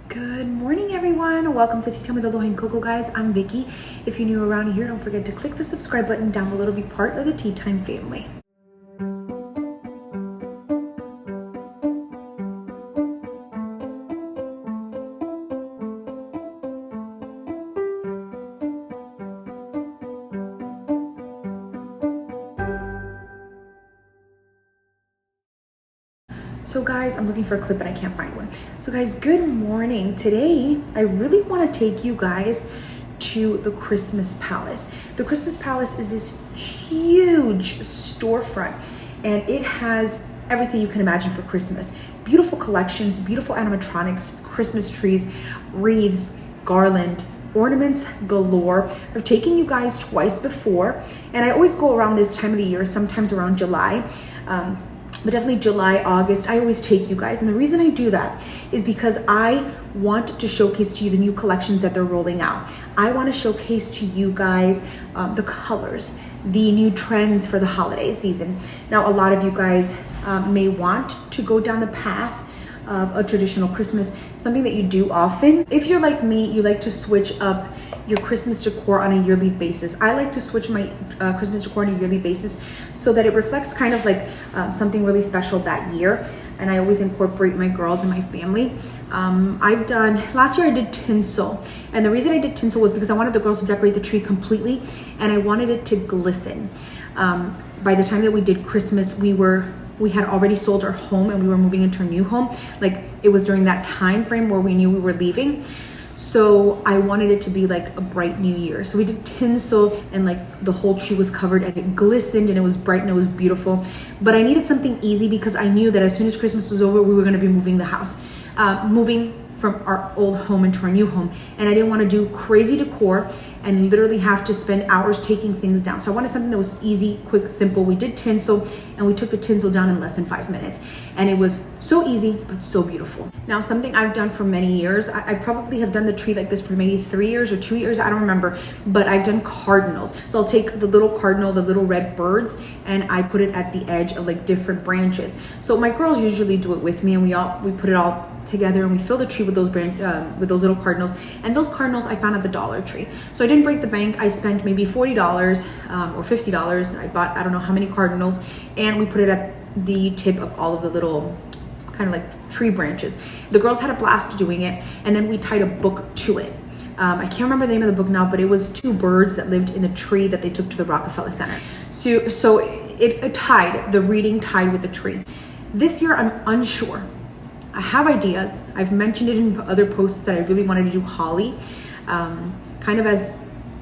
Good morning, everyone. Welcome to Tea Time with Aloha and Coco, guys. I'm Vicky. If you're new around here, don't forget to click the subscribe button down below to be part of the Tea Time family. So guys, I'm looking for a clip and I can't find one. So guys, good morning. Today, I really want to take you guys to the Christmas Palace. The Christmas Palace is this huge storefront and it has everything you can imagine for Christmas. Beautiful collections, beautiful animatronics, Christmas trees, wreaths, garland, ornaments galore. I've taken you guys twice before and I always go around this time of the year, sometimes around July. But definitely July, August, I always take you guys. And the reason I do that is because I want to showcase to you the new collections that they're rolling out. I want to showcase to you guys the colors, the new trends for the holiday season. Now, a lot of you guys may want to go down the path of a traditional Christmas, something that you do often. If you're like me, you like to switch up your Christmas decor on a yearly basis. I like to switch my Christmas decor on a yearly basis so that it reflects kind of like something really special that year. And I always incorporate my girls and my family. Last year I did tinsel. And the reason I did tinsel was because I wanted the girls to decorate the tree completely and I wanted it to glisten. By the time that we did Christmas, we had already sold our home and we were moving into a new home. Like it was during that time frame where we knew we were leaving. So I wanted it to be like a bright new year. So we did tinsel and like the whole tree was covered and it glistened and it was bright and it was beautiful. But I needed something easy because I knew that as soon as Christmas was over, we were gonna be moving the house, moving from our old home into our new home. And I didn't want to do crazy decor and literally have to spend hours taking things down. So I wanted something that was easy, quick, simple. We did tinsel and we took the tinsel down in less than 5 minutes. And it was so easy, but so beautiful. Now, something I've done for many years, I probably have done the tree like this for maybe 3 years or 2 years, I don't remember, but I've done cardinals. So I'll take the little cardinal, the little red birds, and I put it at the edge of like different branches. So my girls usually do it with me and we put it all together and we fill the tree with those little cardinals. And those cardinals I found at the Dollar Tree. So I didn't break the bank. I spent maybe $40 or $50. I bought I don't know how many cardinals and we put it at the tip of all of the little kind of like tree branches. The girls had a blast doing it and then we tied a book to it. I can't remember the name of the book now, but it was 2 birds that lived in the tree that they took to the Rockefeller Center. So it tied, the reading tied with the tree. This year I'm unsure. I have ideas. I've mentioned it in other posts that I really wanted to do Holly, kind of as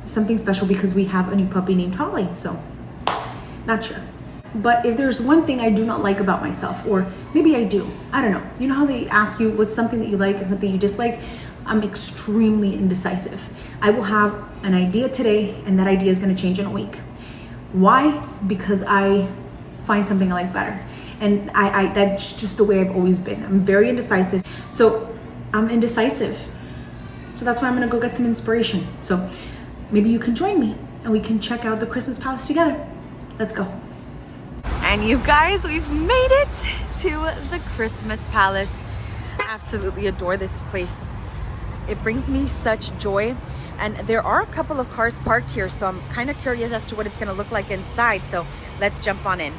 something special because we have a new puppy named Holly, so not sure. But if there's one thing I do not like about myself, or maybe I do, I don't know. You know how they ask you what's something that you like and something you dislike? I'm extremely indecisive. I will have an idea today and that idea is gonna change in a week. Why? Because I find something I like better. And that's just the way I've always been. I'm very indecisive. So I'm indecisive. So that's why I'm gonna go get some inspiration. So maybe you can join me and we can check out the Christmas Palace together. Let's go. And you guys, we've made it to the Christmas Palace. Absolutely adore this place. It brings me such joy. And there are a couple of cars parked here, so I'm kind of curious as to what it's gonna look like inside. So let's jump on in.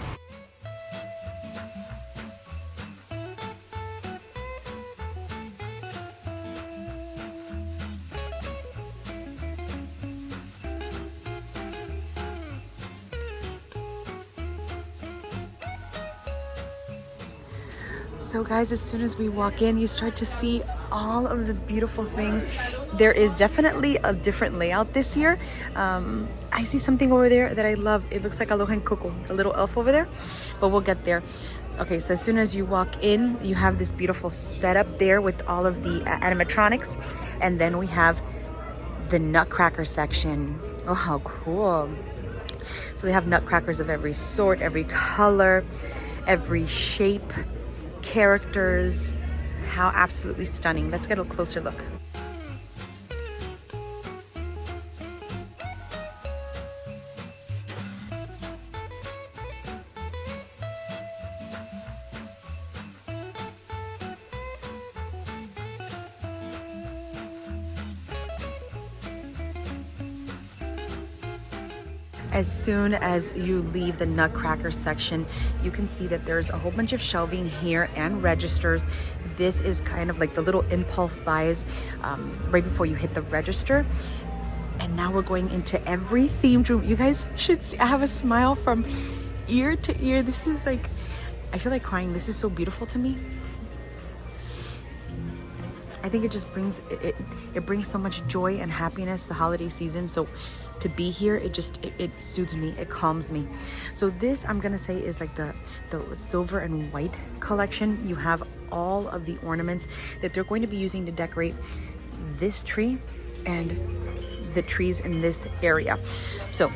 So guys, as soon as we walk in, you start to see all of the beautiful things. There is definitely a different layout this year. I see something over there that I love. It looks like Aloha and Coco, the little elf over there, but we'll get there. Okay, so as soon as you walk in, you have this beautiful setup there with all of the animatronics. And then we have the nutcracker section. Oh, how cool. So they have nutcrackers of every sort, every color, every shape, characters. How absolutely stunning. Let's get a closer look. As soon as you leave the Nutcracker section, you can see that there's a whole bunch of shelving here and registers. This is kind of like the little impulse buys right before you hit the register. And now we're going into every themed room. You guys should see, I have a smile from ear to ear. This is like, I feel like crying. This is so beautiful to me. I think it just brings, it brings so much joy and happiness the holiday season. So to be here, it soothes me, it calms me. So this, I'm gonna say, is like the silver and white collection. You have all of the ornaments that they're going to be using to decorate this tree and the trees in this area. So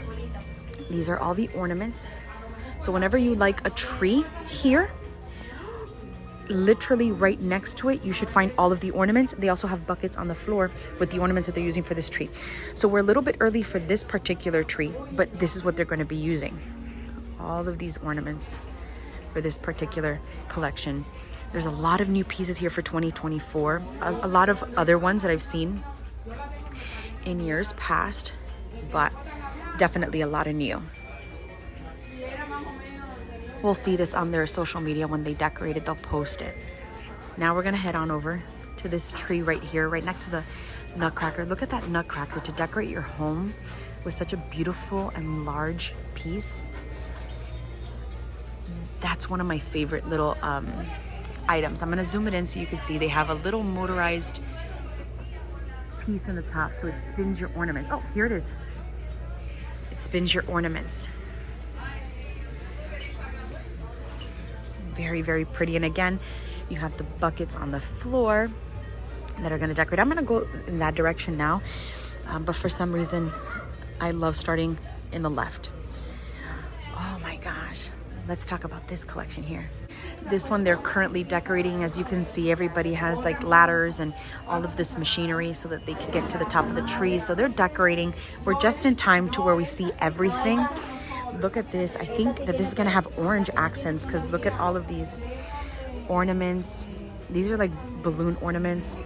these are all the ornaments. So whenever you like a tree here, literally right next to it, you should find all of the ornaments. They also have buckets on the floor with the ornaments that they're using for this tree. So we're a little bit early for this particular tree, but this is what they're going to be using. All of these ornaments for this particular collection. There's a lot of new pieces here for 2024. A lot of other ones that I've seen in years past, but definitely a lot of new. We'll see this on their social media when they decorate it, they'll post it. Now we're gonna head on over to this tree right here, right next to the Nutcracker. Look at that Nutcracker, to decorate your home with such a beautiful and large piece. That's one of my favorite little items. I'm gonna zoom it in so you can see they have a little motorized piece in the top, so it spins your ornaments. Oh, here it is. It spins your ornaments. Very, very pretty. And again, you have the buckets on the floor that are going to decorate. I'm going to go in that direction now, but for some reason I love starting in the left. Oh my gosh, let's talk about this collection here. This one they're currently decorating. As you can see, everybody has like ladders and all of this machinery so that they can get to the top of the tree. So they're decorating. We're just in time to where we see everything. Look at this. I think that this is going to have orange accents because look at all of these ornaments. These are like balloon ornaments.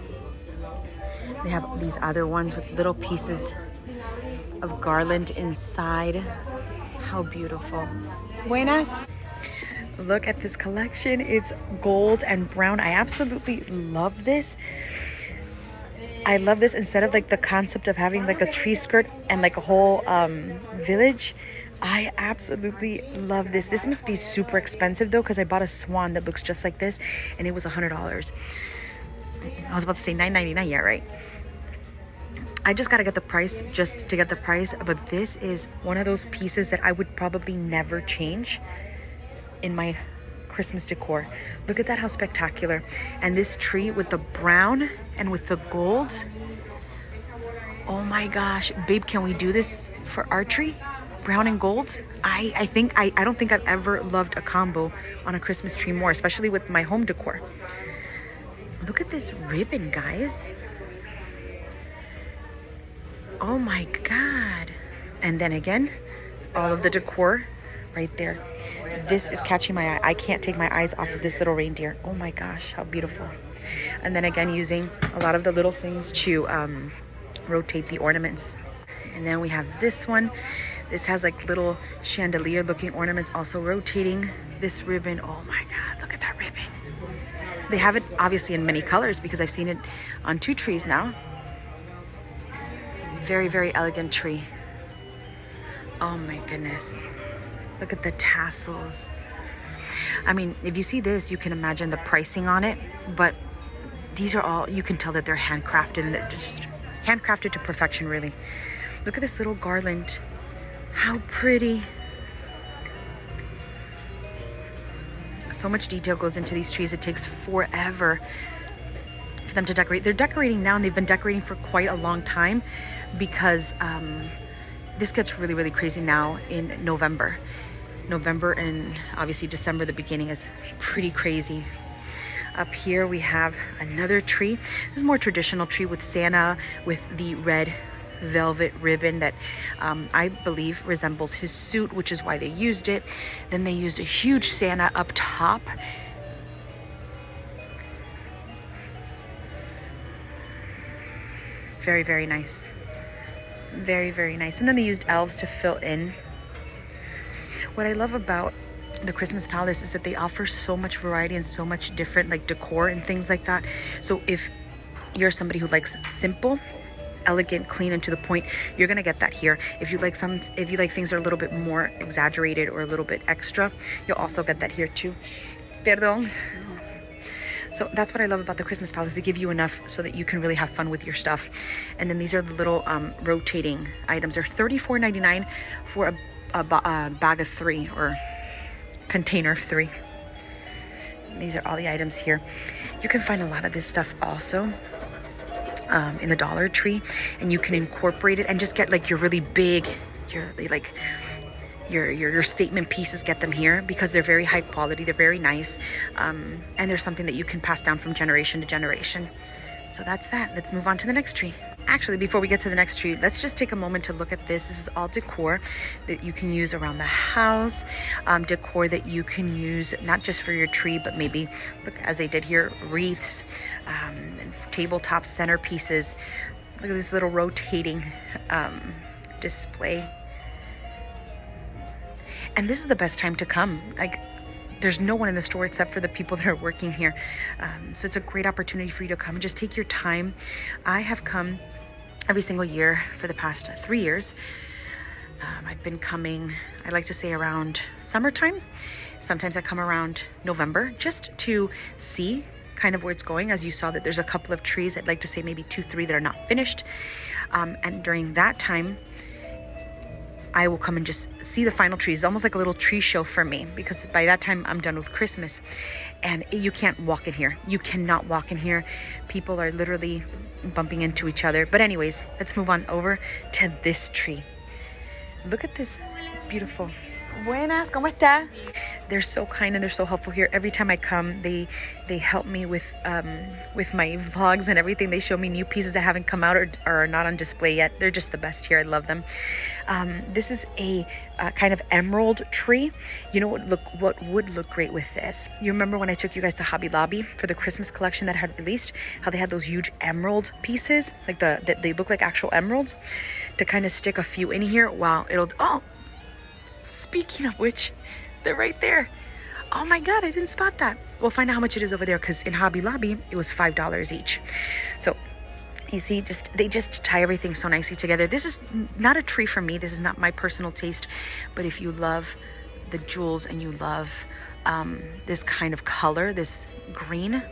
They have these other ones with little pieces of garland inside. How beautiful. Buenas. Look at this collection. It's gold and brown. I absolutely love this. I love this instead of like the concept of having like a tree skirt and like a whole village. I absolutely love this. This must be super expensive though, because I bought a swan that looks just like this and it was $100. I was about to say $9.99. Yeah, right. I just got to get the price just to get the price. But this is one of those pieces that I would probably never change in my Christmas decor. Look at that, how spectacular. And this tree with the brown and with the gold. Oh my gosh, babe, can we do this for our tree? Brown and gold. I don't think I've ever loved a combo on a Christmas tree more, especially with my home decor. Look at this ribbon, guys. Oh my God. And then again, all of the decor right there. This is catching my eye. I can't take my eyes off of this little reindeer. Oh my gosh, how beautiful. And then again, using a lot of the little things to rotate the ornaments. And then we have this one. This has like little chandelier looking ornaments also rotating this ribbon. Oh my God, look at that ribbon. They have it obviously in many colors because I've seen it on 2 trees now. Very, very elegant tree. Oh my goodness. Look at the tassels. I mean, if you see this, you can imagine the pricing on it, but these are all, you can tell that they're handcrafted and they're just handcrafted to perfection, really. Look at this little garland. How pretty. So much detail goes into these trees. It takes forever for them to decorate. They're decorating now and they've been decorating for quite a long time because this gets really, really crazy now in November. November and obviously December, the beginning is pretty crazy. Up here we have another tree. This is a more traditional tree with Santa with the red velvet ribbon that I believe resembles his suit, which is why they used it. Then they used a huge Santa up top. Very, very nice. Very, very nice. And then they used elves to fill in What I love about the Christmas Palace is that they offer so much variety and so much different like decor and things like that. So if you're somebody who likes simple, elegant, clean, and to the point, you're gonna get that here. If you like things that are a little bit more exaggerated or a little bit extra, you'll also get that here too. Perdón. So that's what I love about the Christmas Palace. They give you enough so that you can really have fun with your stuff. And then these are the little rotating items. They're $34.99 for a bag of 3 or container of 3. These are all the items here. You can find a lot of this stuff also in the Dollar Tree, and you can incorporate it and just get like your really big, your statement pieces, get them here because they're very high quality, they're very nice, and they're something that you can pass down from generation to generation. So that's that. Let's move on to the next tree. Actually, before we get to the next tree, let's just take a moment to look at this. This is all decor that you can use around the house, decor that you can use not just for your tree, but maybe, look, as they did here, wreaths, tabletop centerpieces. Look at this little rotating display. And this is the best time to come. Like, there's no one in the store except for the people that are working here. So it's a great opportunity for you to come and just take your time. I have come every single year for the past 3 years. I've been coming, I like to say, around summertime. Sometimes I come around November just to see kind of where it's going. As you saw that there's a couple of trees, I'd like to say maybe 2, 3 that are not finished. And during that time, I will come and just see the final trees. It's almost like a little tree show for me, because by that time I'm done with Christmas, and you can't walk in here. You cannot walk in here. People are literally bumping into each other. But anyways, let's move on over to this tree. Look at this beautiful. Buenas, ¿cómo está? They're so kind and they're so helpful here. Every time I come, they help me with my vlogs and everything. They show me new pieces that haven't come out or are not on display yet. They're just the best here. I love them. This is a kind of emerald tree. You know what would look great with this? You remember when I took you guys to Hobby Lobby for the Christmas collection that had released? How they had those huge emerald pieces, like that they look like actual emeralds, to kind of stick a few in here. Wow, speaking of which, they're right there. Oh my God, I didn't spot that. We'll find out how much it is over there, because in Hobby Lobby, it was $5 each. So you see, they just tie everything so nicely together. This is not a tree for me. This is not my personal taste. But if you love the jewels and you love this kind of color, this green,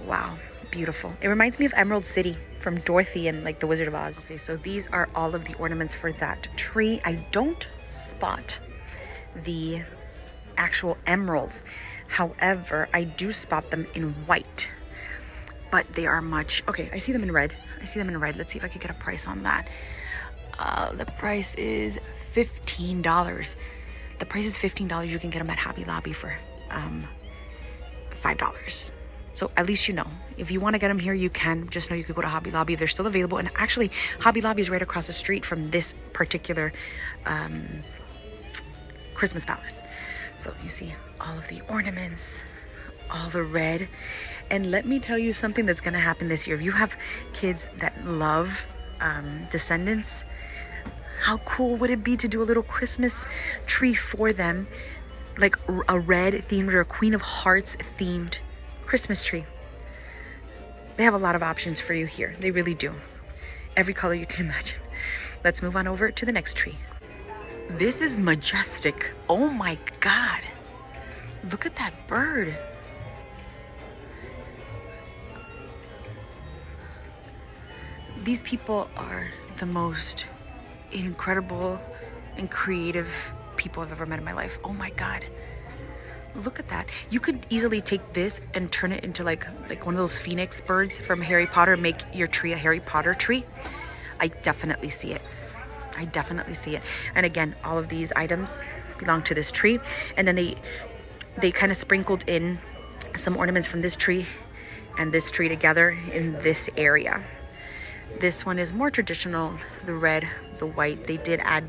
wow, beautiful. It reminds me of Emerald City from Dorothy and like the Wizard of Oz. Okay, so these are all of the ornaments for that tree. I don't spot the actual emeralds. However, I do spot them in white, but they are much, okay, I see them in red. Let's see if I could get a price on that. The price is $15. The price is $15. You can get them at Hobby Lobby for $5. So at least you know. If you want to get them here, you can. Just know you could go to Hobby Lobby. They're still available. And actually, Hobby Lobby is right across the street from this particular Christmas Palace. So you see all of the ornaments, all the red. And let me tell you something that's going to happen this year. If you have kids that love Descendants, how cool would it be to do a little Christmas tree for them? Like a red themed or a Queen of Hearts themed Christmas tree. They have a lot of options for you here. They really do. Every color you can imagine. Let's move on over to the next tree. This is majestic. Oh my God. Look at that bird. These people are the most incredible and creative people I've ever met in my life. Oh my God. Look at that. You could easily take this and turn it into like one of those phoenix birds from Harry Potter, make your tree a Harry Potter tree. I definitely see it. And again, all of these items belong to this tree. And then they kind of sprinkled in some ornaments from this tree and this tree together in this area. This one is more traditional, the red, the white. They did add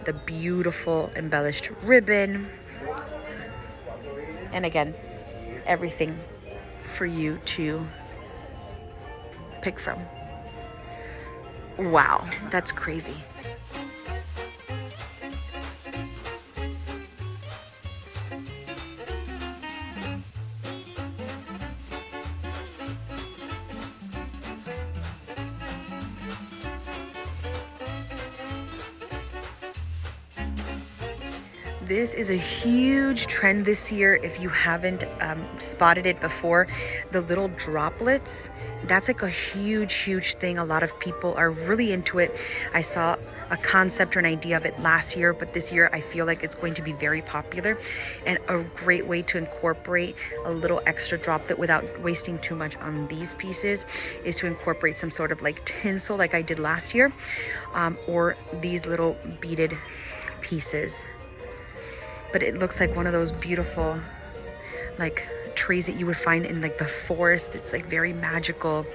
the beautiful embellished ribbon. And again, everything for you to pick from. Wow, that's crazy. This is a huge trend this year. If you haven't spotted it before, the little droplets, that's like a huge thing. A lot of people are really into it. I saw a concept or an idea of it last year, but this year I feel like it's going to be very popular, and a great way to incorporate a little extra droplet without wasting too much on these pieces is to incorporate some sort of like tinsel like I did last year, or these little beaded pieces. But it looks like one of those beautiful like trees that you would find in like the forest. It's like very magical.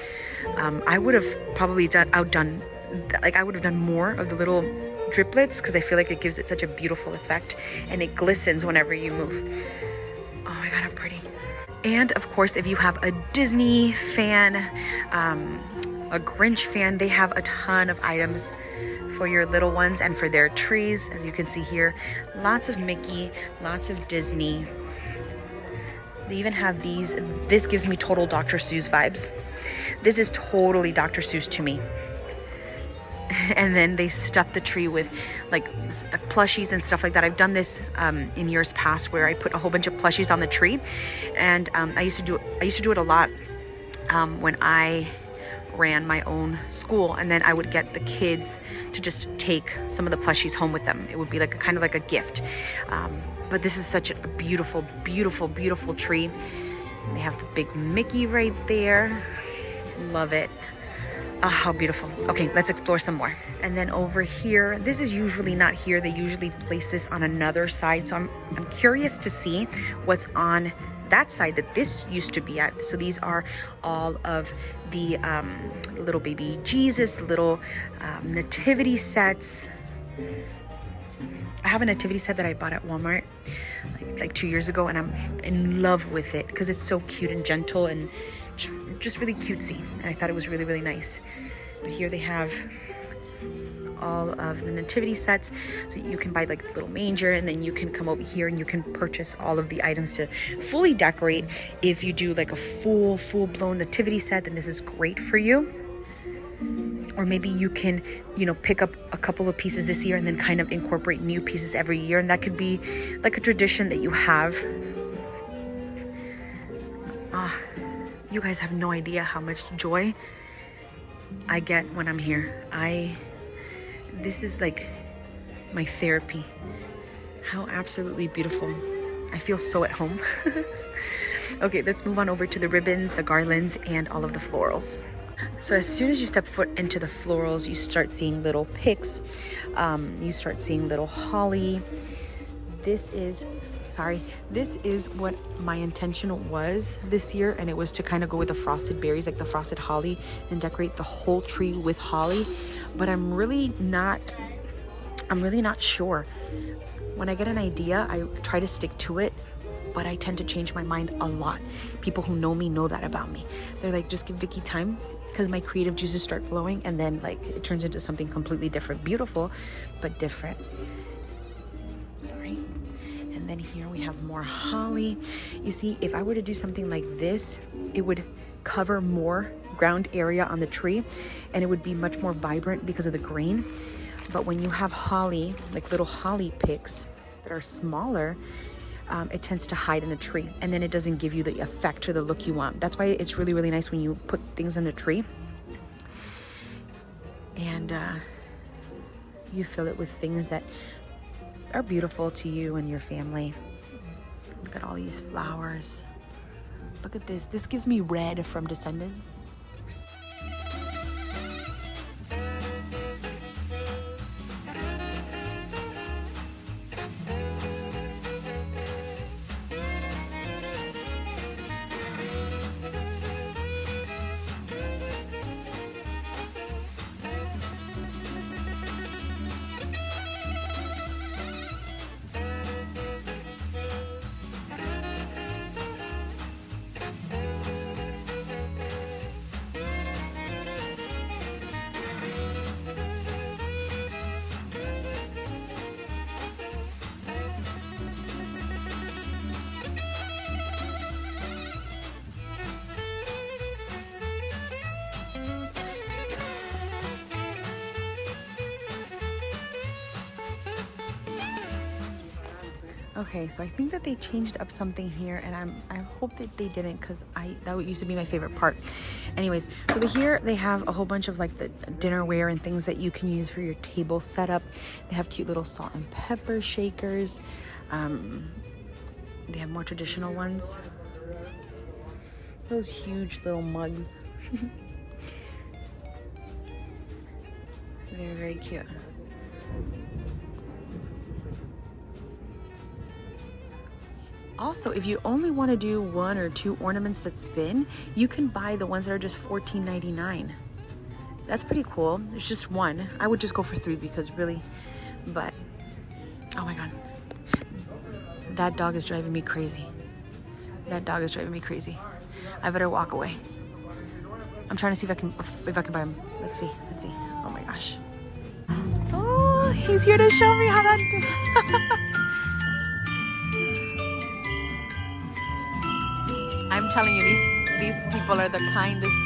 I would have probably I would have done more of the little driplets because I feel like it gives it such a beautiful effect, and it glistens whenever you move. Oh my god, how pretty. And of course, if you have a Disney fan, a Grinch fan, they have a ton of items for your little ones and for their trees. As you can see here, lots of Mickey, lots of Disney. They even have these. This gives me total Dr. Seuss vibes. This is totally Dr. Seuss to me. And then they stuff the tree with like plushies and stuff like that. I've done this in years past where I put a whole bunch of plushies on the tree, and I used to do it a lot when I ran my own school, and then I would get the kids to just take some of the plushies home with them. It would be like a kind of like a gift. But this is such a beautiful tree. They have the big Mickey right there. Love it. Oh, how beautiful. Okay, let's explore some more. And then over here, this is usually not here. They usually place this on another side. So I'm curious to see what's on that side that this used to be at. So these are all of the little baby Jesus, the little nativity sets. I have a nativity set that I bought at Walmart like 2 years ago, and I'm in love with it because it's so cute and gentle and just really cutesy, and I thought it was really nice. But here they have all of the nativity sets, so you can buy like the little manger, and then you can come over here and you can purchase all of the items to fully decorate. If you do like a full-blown nativity set, then this is great for you. Or maybe you can, pick up a couple of pieces this year and then kind of incorporate new pieces every year, and that could be like a tradition that you have. You guys have no idea how much joy I get when I'm here. This is like my therapy. How absolutely beautiful. I feel so at home. Okay, let's move on over to the ribbons, the garlands, and all of the florals. So as soon as you step foot into the florals, you start seeing little picks. You start seeing little holly. This is what my intention was this year, and it was to kind of go with the frosted berries, like the frosted holly, and decorate the whole tree with holly. But I'm really not sure. When I get an idea, I try to stick to it, but I tend to change my mind a lot. People who know me know that about me. They're like, just give Vicky time, because my creative juices start flowing, and then like it turns into something completely different. Beautiful, but different. Sorry. And then here we have more holly. You see, if I were to do something like this, it would cover more ground area on the tree, and it would be much more vibrant because of the green. But when you have holly, like little holly picks that are smaller, it tends to hide in the tree, and then it doesn't give you the effect or the look you want. That's why it's really nice when you put things in the tree and you fill it with things that are beautiful to you and your family. Look at all these flowers. Look at this. This gives me red from Descendants. Okay, so I think that they changed up something here, and I hope that they didn't, because that used to be my favorite part. Anyways, so here they have a whole bunch of like the dinnerware and things that you can use for your table setup. They have cute little salt and pepper shakers. They have more traditional ones. Those huge little mugs. Very, very cute. Also, if you only want to do 1 or 2 ornaments that spin, you can buy the ones that are just $14.99. That's pretty cool. It's just 1. I would just go for 3 because really, but oh my God. That dog is driving me crazy. That dog is driving me crazy. I better walk away. I'm trying to see if I can buy him. Let's see. Oh my gosh. Oh, he's here to show me how that I'm telling you, these people are the kindest.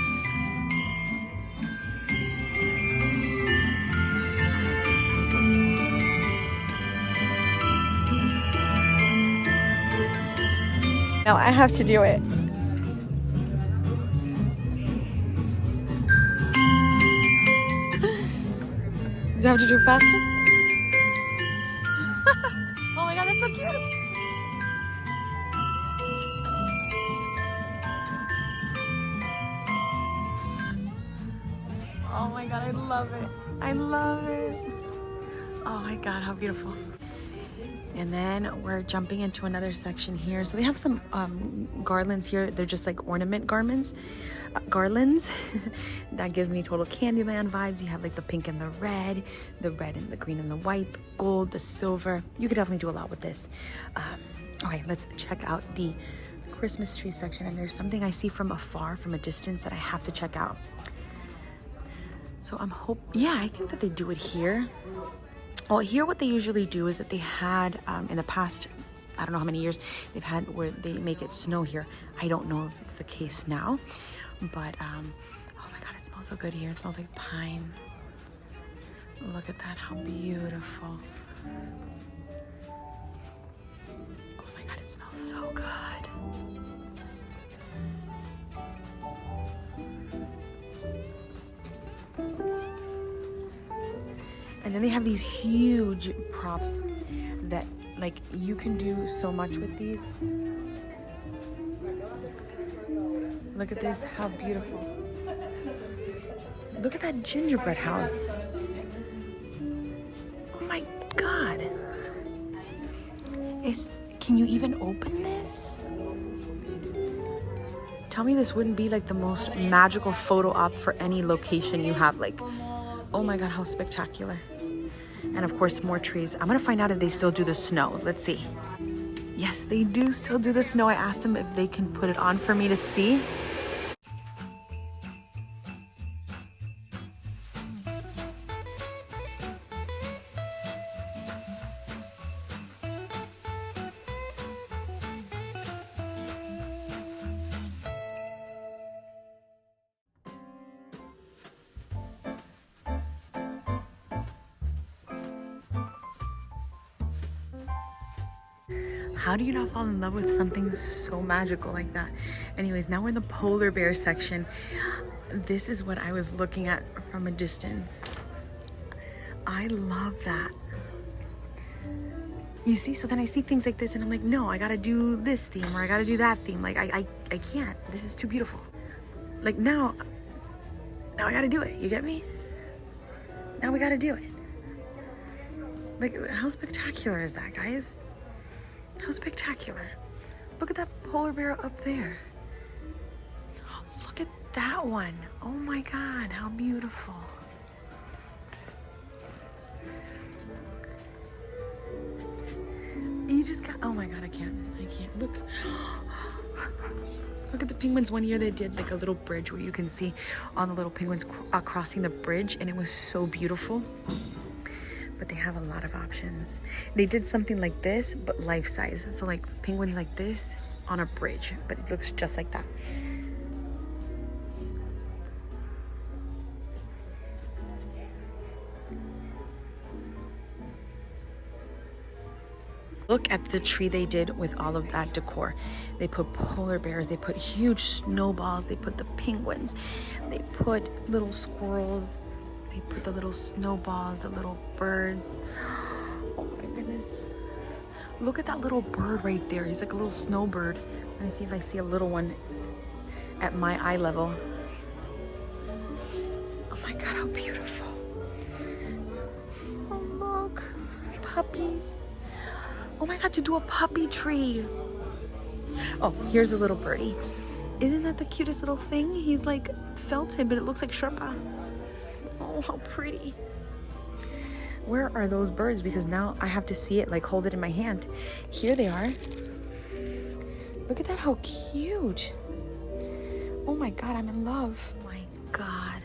No, I have to do it. Do I have to do it faster? Oh my God, that's so cute. Oh my God, I love it. I love it. Oh my God, how beautiful. And then we're jumping into another section here. So they have some garlands here. They're just like ornament garlands. That gives me total Candyland vibes. You have like the pink and the red and the green and the white, the gold, the silver. You could definitely do a lot with this. Okay, let's check out the Christmas tree section. And there's something I see from afar, from a distance, that I have to check out. So I think that they do it here. Well, here what they usually do is that they had in the past, I don't know how many years, they've had where they make it snow here. I don't know if it's the case now, but oh my God, it smells so good here. It smells like pine. Look at that, how beautiful. Oh my God, it smells so good. And then they have these huge props that like you can do so much with these. Look at this, how beautiful. Look at that gingerbread house. Oh my God. Can you even open this? Tell me this wouldn't be like the most magical photo op for any location you have. Like, oh my God, how spectacular. And of course, more trees. I'm gonna find out if they still do the snow. Let's see. Yes, they do still do the snow. I asked them if they can put it on for me to see. How do you not fall in love with something so magical like that? Anyways, now we're in the polar bear section. This is what I was looking at from a distance. I love that. You see, so then I see things like this and I'm like, no, I gotta do this theme or I gotta do that theme. Like, I can't. This is too beautiful. Like now I gotta do it. You get me? Now we gotta do it. Like, how spectacular is that, guys? How spectacular. Look at that polar bear up there. Look at that one. Oh my God, how beautiful. You just got, oh my God, I can't. Look. Look at the penguins. One year they did like a little bridge where you can see all the little penguins crossing the bridge, and it was so beautiful. But they have a lot of options. They did something like this, but life size. So like penguins like this on a bridge, but it looks just like that. Look at the tree they did with all of that decor. They put polar bears, they put huge snowballs, they put the penguins, they put little squirrels, they put the little snowballs, the little birds. Oh my goodness. Look at that little bird right there. He's like a little snowbird. Let me see if I see a little one at my eye level. Oh my God, how beautiful. Oh look, puppies. Oh my God, to do a puppy tree. Oh, here's a little birdie. Isn't that the cutest little thing? He's like felted, but it looks like Sherpa. Oh, how pretty. Where are those birds? Because now I have to see it, like hold it in my hand. Here they are. Look at that, how cute. Oh my God, I'm in love. Oh my God.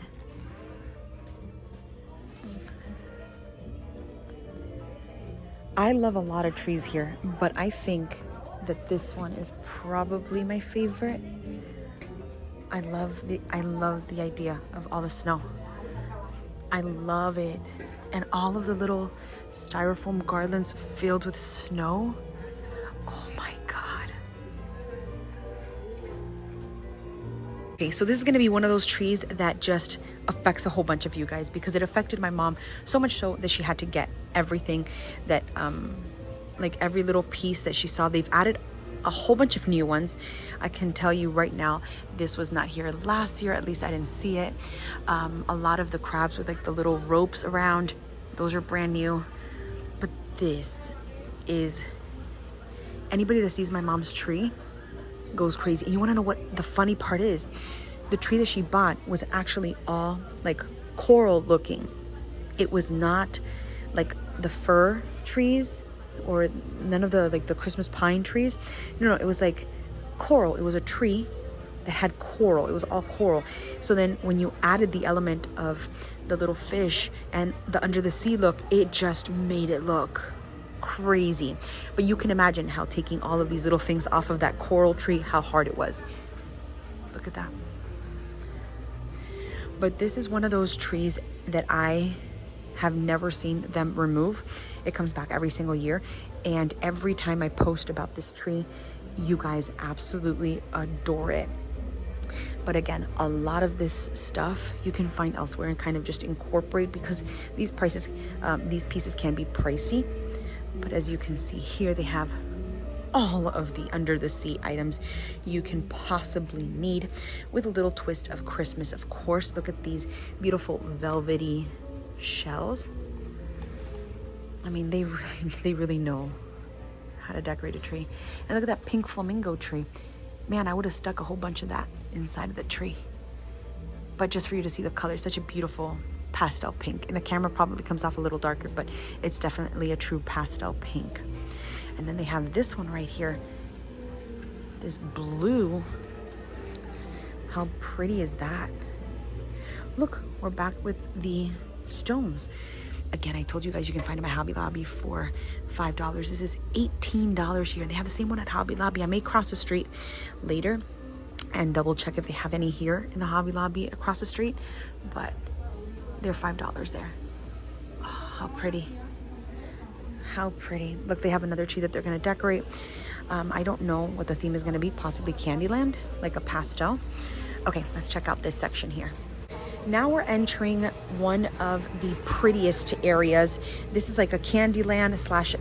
I love a lot of trees here, but I think that this one is probably my favorite. I love the idea of all the snow. I love it. And all of the little styrofoam garlands filled with snow. Oh my God. Okay, so this is gonna be one of those trees that just affects a whole bunch of you guys, because it affected my mom so much so that she had to get everything that, like every little piece that she saw. They've added a whole bunch of new ones. I can tell you right now, this was not here last year, at least I didn't see it. A lot of the crabs with like the little ropes around, those are brand new. But this is, anybody that sees my mom's tree goes crazy. And you want to know what the funny part is? The tree that she bought was actually all like coral looking. It was not like the fir trees or none of the like the Christmas pine trees. No, it was like coral. It was a tree that had coral. It was all coral. So then when you added the element of the little fish and the under the sea look, it just made it look crazy. But you can imagine how taking all of these little things off of that coral tree, how hard it was. Look at that. But this is one of those trees that I have never seen them remove. It comes back every single year, and every time I post about this tree, you guys absolutely adore it. But again, a lot of this stuff you can find elsewhere and kind of just incorporate, because these pieces can be pricey. But as you can see here, they have all of the under the sea items you can possibly need, with a little twist of Christmas, of course. Look at these beautiful velvety shells. I mean, they really know how to decorate a tree. And look at that pink flamingo tree. Man, I would have stuck a whole bunch of that inside of the tree. But just for you to see the color, such a beautiful pastel pink. And the camera probably comes off a little darker, but it's definitely a true pastel pink. And then they have this one right here, this blue. How pretty is that? Look, we're back with the stones. Again, I told you guys you can find them at Hobby Lobby for $5. This is $18 here. They have the same one at Hobby Lobby. I may cross the street later and double check if they have any here in the Hobby Lobby across the street, but they're $5 there. Oh, how pretty. How pretty. Look, they have another tree that they're going to decorate. I don't know what the theme is going to be, possibly Candyland, like a pastel. Okay, let's check out this section here. Now we're entering one of the prettiest areas. This is like a Candyland /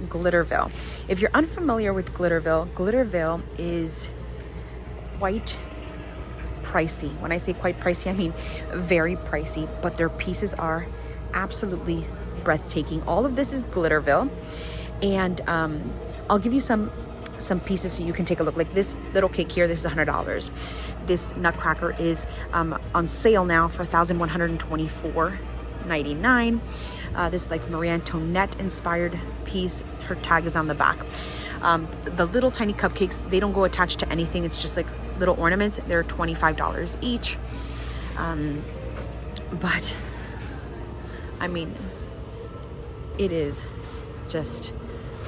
Glitterville. If you're unfamiliar with Glitterville, Glitterville is quite pricey. When I say quite pricey, I mean very pricey, but their pieces are absolutely breathtaking. All of this is Glitterville, and I'll give you some pieces so you can take a look. Like this little cake here, this is $100. This nutcracker is on sale now for $1,124.99. This like Marie Antoinette inspired piece, her tag is on the back. The little tiny cupcakes, they don't go attached to anything. It's just like little ornaments. They're $25 each. But I mean, it is just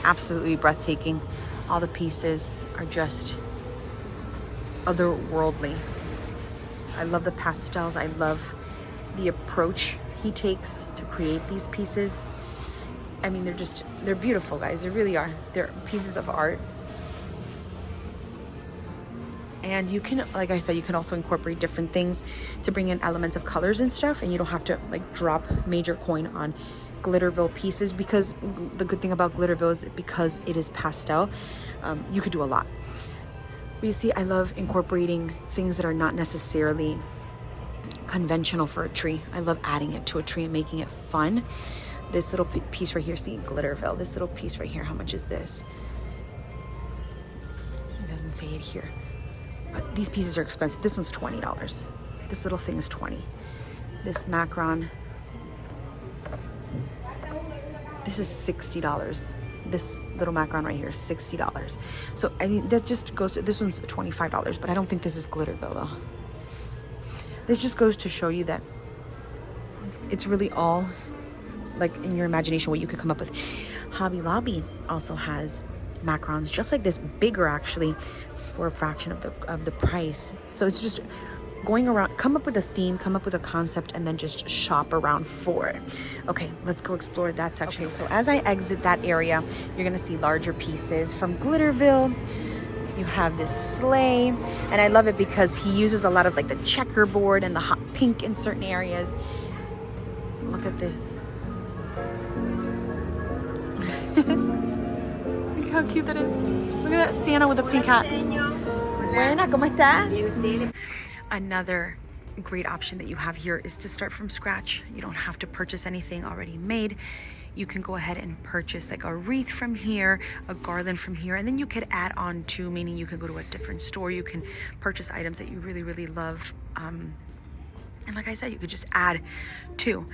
absolutely breathtaking. All the pieces are just otherworldly. I love the pastels. I love the approach he takes to create these pieces. I mean, they're beautiful, guys. They really are. They're pieces of art. And you can, like I said, you can also incorporate different things to bring in elements of colors and stuff, and you don't have to like drop major coin on Glitterville pieces, because the good thing about Glitterville is because it is pastel, you could do a lot. But you see, I love incorporating things that are not necessarily conventional for a tree. I love adding it to a tree and making it fun. This little piece right here, see, Glitterville, this little piece right here, how much is this? It doesn't say it here. But these pieces are expensive. This one's $20. This little thing is $20. This macaron, this is $60. This little macaron right here is $60. So I mean, that just goes to, this one's $25, but I don't think this is Glitterville though. This just goes to show you that it's really all like in your imagination what you could come up with. Hobby Lobby also has macarons just like this, bigger actually, for a fraction of the price. So it's just going around, come up with a theme, come up with a concept, and then just shop around for it. Okay, let's go explore that section. Okay, so as I exit that area, you're gonna see larger pieces from Glitterville. You have this sleigh, and I love it because he uses a lot of like the checkerboard and the hot pink in certain areas. Look at this. Look how cute that is. Look at that Santa with a pink hat. Buena, ¿cómo estás? Another great option that you have here is to start from scratch. You don't have to purchase anything already made. You can go ahead and purchase like a wreath from here, a garland from here, and then you could add on to, meaning you can go to a different store. You can purchase items that you really, really love. And like I said, you could just add to.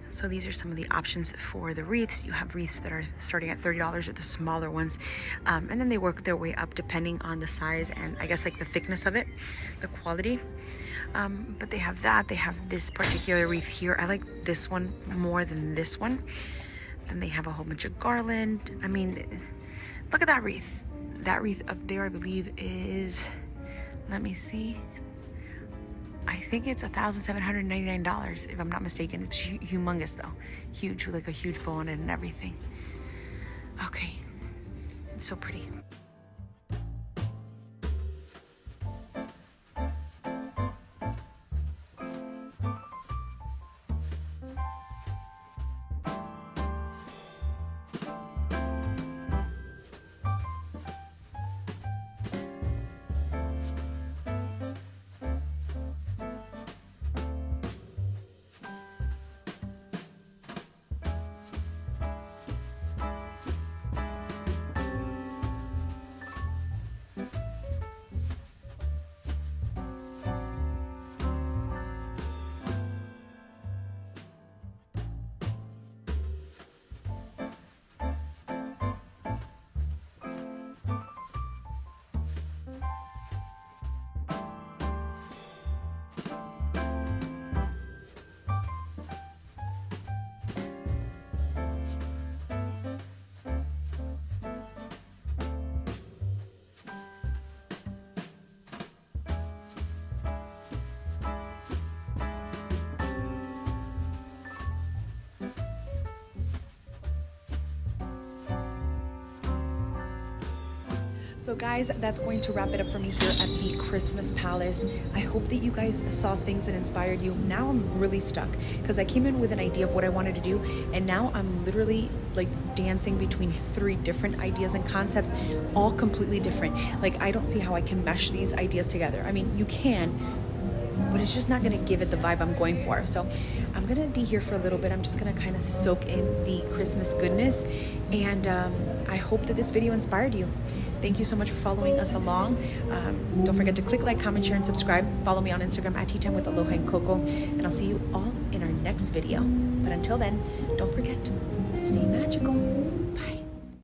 So these are some of the options for the wreaths. You have wreaths that are starting at $30 or the smaller ones. And then they work their way up depending on the size and I guess like the thickness of it, the quality. But they have that. They have this particular wreath here. I like this one more than this one. Then they have a whole bunch of garland. I mean, look at that wreath. That wreath up there, I believe is, let me see. I think it's $1,799 if I'm not mistaken. It's humongous though. Huge, with like a huge bow on it and everything. Okay, it's so pretty. So guys, that's going to wrap it up for me here at the Christmas Palace. I hope that you guys saw things that inspired you. Now I'm really stuck because I came in with an idea of what I wanted to do, and now I'm literally like dancing between 3 different ideas and concepts, all completely different. Like, I don't see how I can mesh these ideas together. I mean, you can, but it's just not gonna give it the vibe I'm going for. So I'm gonna be here for a little bit. I'm just gonna kind of soak in the Christmas goodness, and I hope that this video inspired you. Thank you so much for following us along. Don't forget to click like, comment, share, and subscribe. Follow me on Instagram at Tea Time with Aloha and Coco, and I'll see you all in our next video. But until then, don't forget, stay magical.